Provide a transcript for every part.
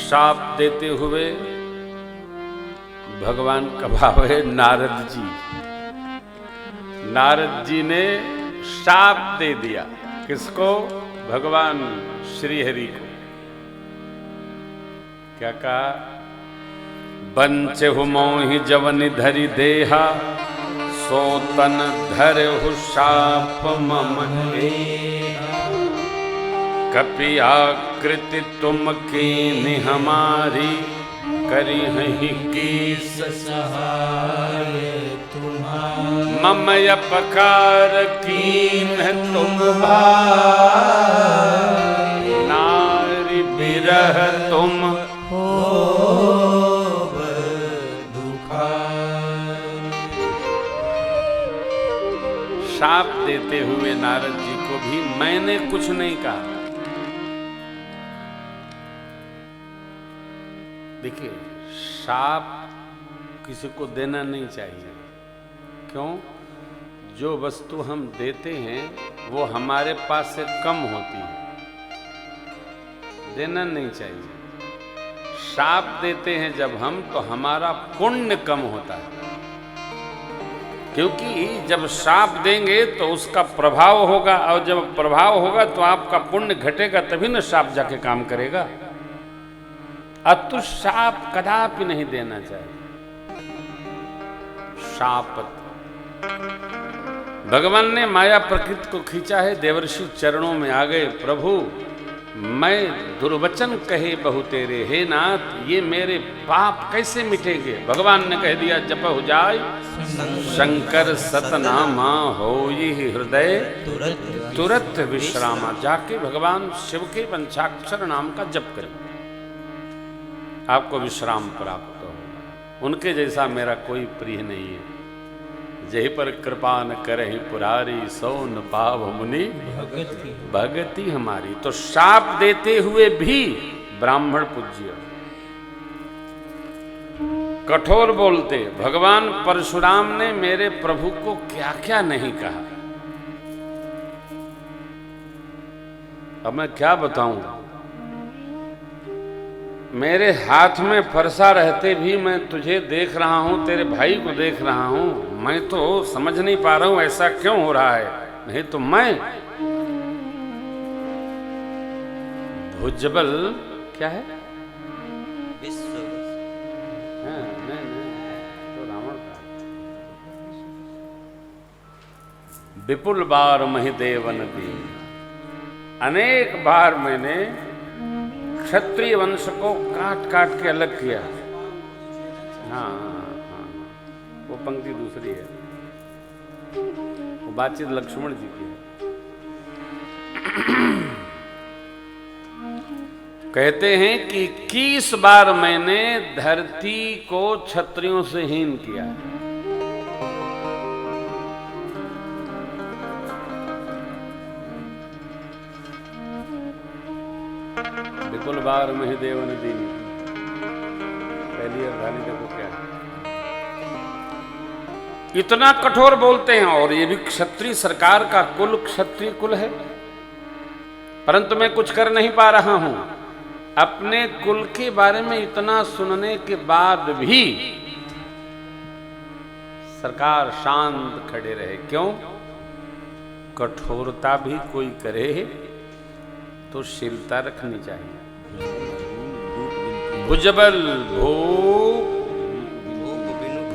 शाप देते हुए भगवान का भाव है नारद जी। नारद जी ने शाप दे दिया किसको? भगवान श्री हरि को। क्या कहा? बंचहु मोहि जवनि धरि देहा, सो तन धरहु शाप मम एहा। कपि आकृति तुम कीन्हि हमारी, करी हहि कीस सहाय तुम्हारी। मम अपकार कीन्ह तुम भाई, नारी बिरह तुम होव दुखाई। शाप देते हुए नारद जी को भी मैंने कुछ नहीं कहा। देखिए, शाप किसी को देना नहीं चाहिए। क्यों? जो वस्तु हम देते हैं वो हमारे पास से कम होती है, देना नहीं चाहिए। शाप देते हैं जब हम, तो हमारा पुण्य कम होता है। क्योंकि जब शाप देंगे तो उसका प्रभाव होगा, और जब प्रभाव होगा तो आपका पुण्य घटेगा, तभी ना शाप जाके काम करेगा। अतु शाप कदापि नहीं देना चाहिए। शाप भगवान ने माया प्रकृति को खींचा है, देवर्षि चरणों में आ गए। प्रभु, मैं दुर्वचन कहे बहु तेरे, हे नाथ, ये मेरे पाप कैसे मिटेंगे? भगवान ने कह दिया, जप हो जाए शंकर सतनामा, हो ये हृदय तुरत विश्रामा। जाके भगवान शिव के पंचाक्षर नाम का जप करें, आपको विश्राम प्राप्त हो। उनके जैसा मेरा कोई प्रिय नहीं है। जही पर कृपा न करहि पुरारी, सो न पाव मुनि भगति हमारी। तो शाप देते हुए भी ब्राह्मण पूज्य, कठोर बोलते। भगवान परशुराम ने मेरे प्रभु को क्या क्या नहीं कहा, अब मैं क्या बताऊं। मेरे हाथ में फरसा रहते भी मैं तुझे देख रहा हूं, तेरे भाई को देख रहा हूं, मैं तो समझ नहीं पा रहा हूं ऐसा क्यों हो रहा है। नहीं तो मैं भुजबल क्या है, तो रावण का विपुल बार महिदेवन दी। अनेक बार मैंने क्षत्रिय वंश को काट काट के अलग किया। हाँ, वो पंक्ति दूसरी है, वो बातचीत लक्ष्मण जी की है। कहते हैं कि 21 बार मैंने धरती को क्षत्रियों से हीन किया। विपुल बार महिदेव ने दी। पहली अवधानी देखो क्या है, इतना कठोर बोलते हैं। और ये भी क्षत्रिय सरकार का कुल, क्षत्रिय कुल है, परंतु मैं कुछ कर नहीं पा रहा हूं। अपने कुल के बारे में इतना सुनने के बाद भी सरकार शांत खड़े रहे। क्यों? कठोरता भी कोई करे तो शीलता रखनी चाहिए। भुजबल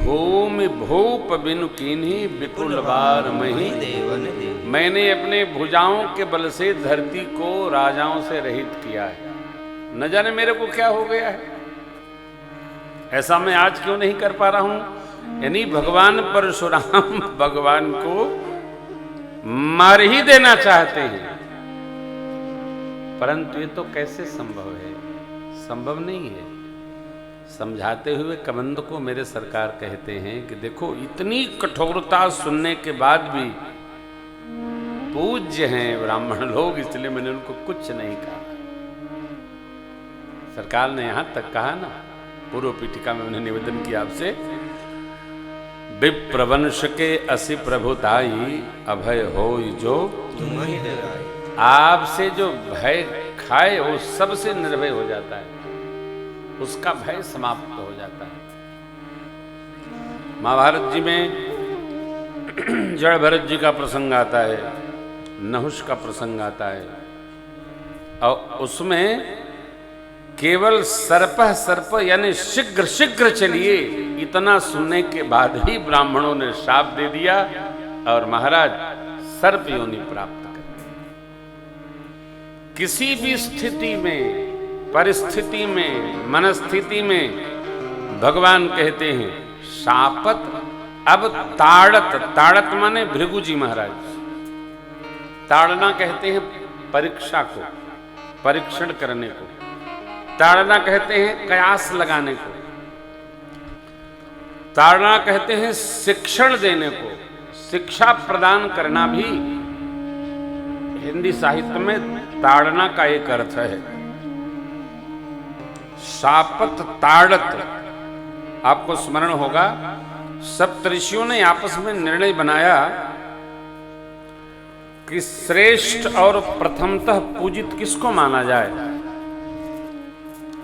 भूमि भूप बिनु कीन्ही, विपुल बार मही देवन दे। मैंने अपने भुजाओं के बल से धरती को राजाओं से रहित किया है। न जाने मेरे को क्या हो गया है, ऐसा मैं आज क्यों नहीं कर पा रहा हूं। यानी भगवान परशुराम भगवान को मार ही देना चाहते हैं, परंतु ये तो कैसे संभव है? संभव नहीं है। समझाते हुए कबंध को मेरे सरकार कहते हैं कि देखो, इतनी कठोरता सुनने के बाद भी पूज्य हैं ब्राह्मण लोग, इसलिए मैंने उनको कुछ नहीं कहा। सरकार ने यहां तक कहा ना, पूर्व पीठिका में उन्हें निवेदन किया आपसे, विप्रवंश के असि प्रभुताई, अभय हो जो तुम्हें डराए। आपसे जो भय खाए वो सबसे निर्भय हो जाता है। उसका भय समाप्त हो जाता है। महाभारत जी में जड़ भरत जी का प्रसंग आता है, नहुष का प्रसंग आता है, और उसमें केवल सर्प यानी शीघ्र शीघ्र चलिए, इतना सुनने के बाद ही ब्राह्मणों ने शाप दे दिया और महाराज सर्प योनि प्राप्त कर। किसी भी स्थिति में, परिस्थिति में, मनस्थिति में भगवान कहते हैं शापत अब ताड़त माने भृगु जी महाराज, ताड़ना कहते हैं परीक्षा को, परीक्षण करने को, ताड़ना कहते हैं कयास लगाने को, ताड़ना कहते हैं शिक्षण देने को, शिक्षा प्रदान करना भी हिंदी साहित्य में ताड़ना का एक अर्थ है। शापत ताड़त, आपको स्मरण होगा सप्तऋषियों ने आपस में निर्णय बनाया कि श्रेष्ठ और प्रथमतः पूजित किसको माना जाए,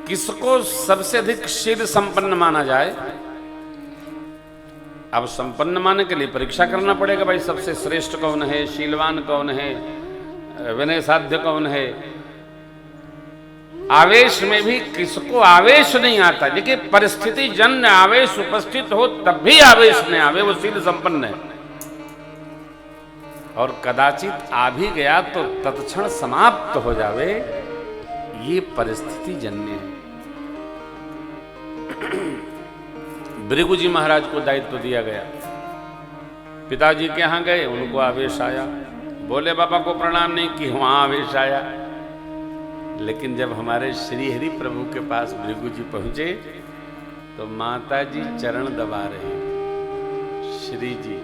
किसको सबसे अधिक शील संपन्न माना जाए। अब संपन्न मानने के लिए परीक्षा करना पड़ेगा, भाई सबसे श्रेष्ठ कौन है, शीलवान कौन है, विनय साध्य कौन है। आवेश में भी किसको आवेश नहीं आता, देखिए परिस्थिति जन्य आवेश उपस्थित हो तब भी आवेश नहीं आवे, वो शील संपन्न है। और कदाचित आ भी गया तो तत्क्षण समाप्त हो जावे, ये परिस्थिति जन्य है। भृगु जी महाराज को दायित्व दिया गया, पिताजी के यहां गए, उनको आवेश आया, बोले बाबा को प्रणाम नहीं कि वहां आवेश आया। लेकिन जब हमारे श्री हरि प्रभु के पास भृगु जी पहुंचे तो माता जी चरण दबा रहे श्री जी,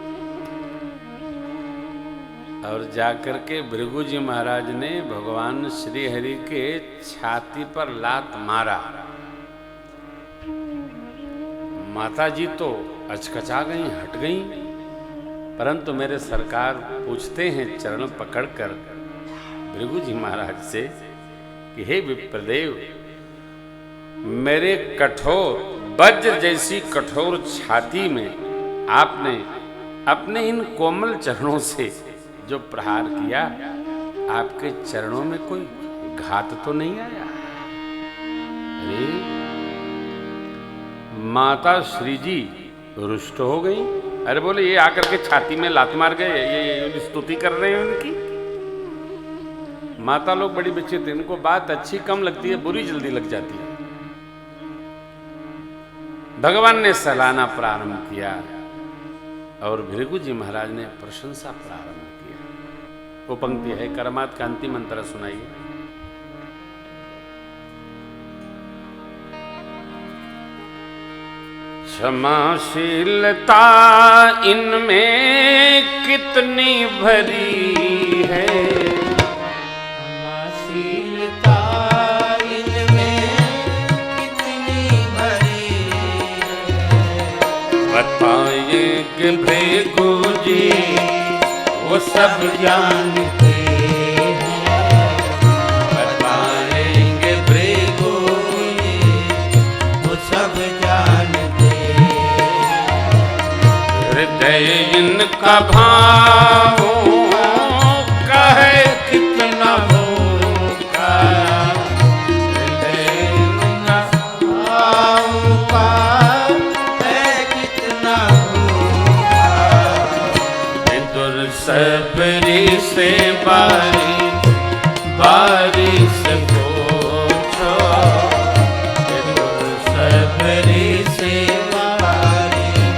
और जाकर के भृगु जी महाराज ने भगवान श्री हरि के छाती पर लात मारा। माता जी तो अचकचा गई, हट गई, परंतु मेरे सरकार पूछते हैं चरण पकड़कर भृगु जी महाराज से कि हे विप्रदेव, मेरे कठोर वज्र जैसी कठोर छाती में आपने अपने इन कोमल चरणों से जो प्रहार किया, आपके चरणों में कोई घात तो नहीं आया? अरे माता श्री जी रुष्ट हो गई। अरे बोले ये आकर के छाती में लात मार गए, ये स्तुति कर रहे हैं उनकी। माता लोग बड़ी विचित्र, इनको बात अच्छी कम लगती है, बुरी जल्दी लग जाती है। भगवान ने सलाहना प्रारंभ किया और भृगु जी महाराज ने प्रशंसा प्रारंभ किया। वो पंक्ति है, कर्मात का अंतिम मंत्र सुनाइए। क्षमाशीलता इनमें कितनी भरी है, क्षमाशीलता इनमें कितनी भरी है। बताएंगे भृगु जी वो सब जानते हैं, बताएंगे भृगु जी वो सब जानते हैं। हृदय इनका भाव कहे कितना भूखा, हृदय इनका भाव का है कितना भूखा। सबरी से बारिश पूछो, सबरी से बारिश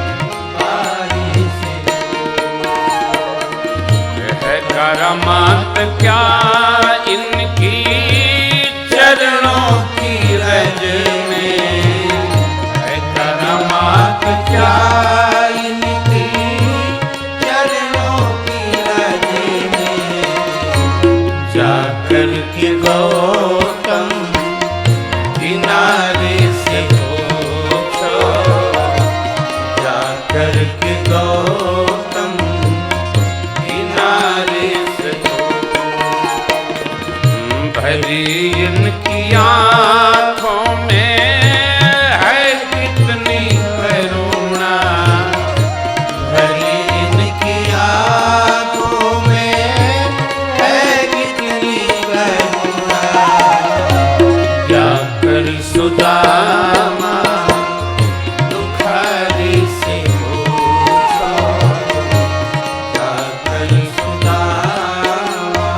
है करामात क्या इनकी चरणों की रज में, है करामात क्या इनकी चरणों की रज में। जाकर के गौतम किनारे से पूछो, जाकर के गौतम किनारे से भरी इनकी आँखों में सुदामा दुख हरि से पूछो, जाकर सुदामा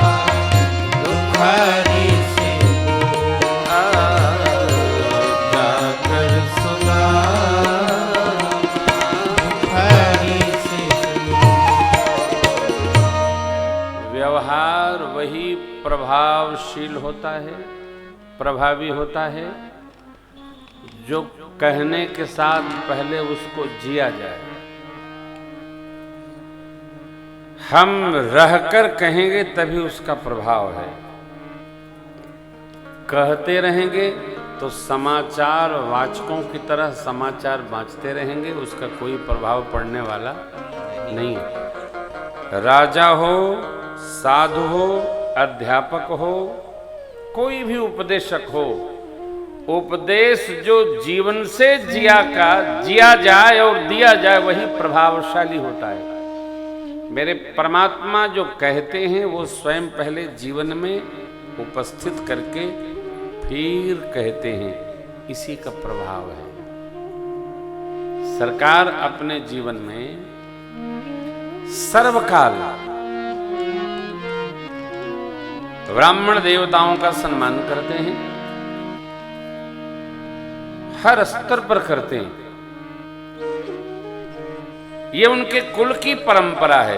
दुख हरि से जाकर सुदामा दुख हरि से। व्यवहार वही प्रभावशील होता है, प्रभावी होता है, जो कहने के साथ पहले उसको जिया जाए। हम रहकर कहेंगे तभी उसका प्रभाव है। कहते रहेंगे तो समाचार वाचकों की तरह समाचार बाँचते रहेंगे, उसका कोई प्रभाव पड़ने वाला नहीं है। राजा हो, साधु हो, अध्यापक हो, कोई भी उपदेशक हो, उपदेश जो जीवन से जिया जाए और दिया जाए वही प्रभावशाली होता है। मेरे परमात्मा जो कहते हैं वो स्वयं पहले जीवन में उपस्थित करके फिर कहते हैं, इसी का प्रभाव है। सरकार अपने जीवन में सर्वकाल ब्राह्मण देवताओं का सम्मान करते हैं, हर स्तर पर करते हैं। ये उनके कुल की परंपरा है